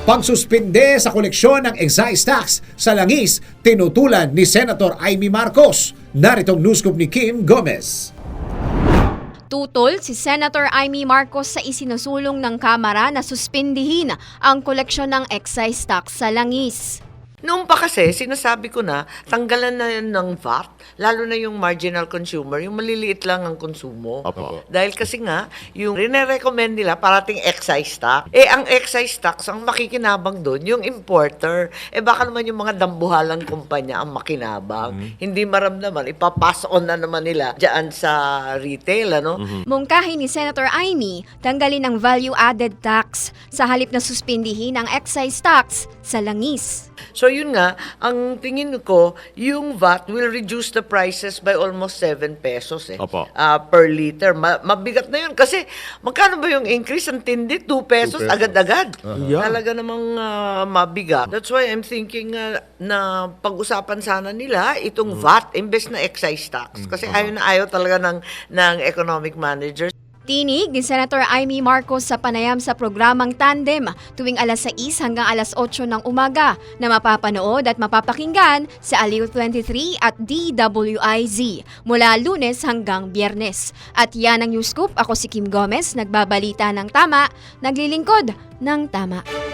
Pagsuspinde sa koleksyon ng excise tax sa langis, tinutulan ni Senator Amy Marcos. Naritong news scoop ni Kim Gomez. Tutol si Senator Amy Marcos sa isinusulong ng Kamara na suspindihin ang koleksyon ng excise tax sa langis. Noong pa kasi, sinasabi ko na, tanggalan na yan ng VAT, lalo na yung marginal consumer, yung maliliit lang ang konsumo. Opo. Dahil kasi nga, yung rine-recommend nila parating excise tax. Ang excise tax, ang makikinabang doon, yung importer. Baka naman yung mga dambuhalang kumpanya ang makinabang. Hindi maramdaman, ipapass on na naman nila dyan sa retail, ano? Mungkahi ni Senator Amy, tanggalin ang value-added tax sa halip na suspindihin ang excise tax sa langis. So yun nga, ang tingin ko, yung VAT will reduce the prices by almost 7 pesos Opo. per liter. Mabigat na yun kasi magkano ba yung increase? Ang tindi, 2 pesos, 2 pesos. agad-agad. Yeah. Talaga namang mabigat. That's why I'm thinking na pag-usapan sana nila itong VAT imbes na excise tax. Kasi ayaw na ayaw talaga ng economic managers. Tinig ni Senator Amy Marcos sa panayam sa programang Tandem tuwing alas 6 hanggang alas 8 ng umaga na mapapanood at mapapakinggan sa Aliw 23 at DWIZ mula Lunes hanggang Biyernes. At yan ang news scoop. Ako si Kim Gomez, nagbabalita ng tama, naglilingkod ng tama.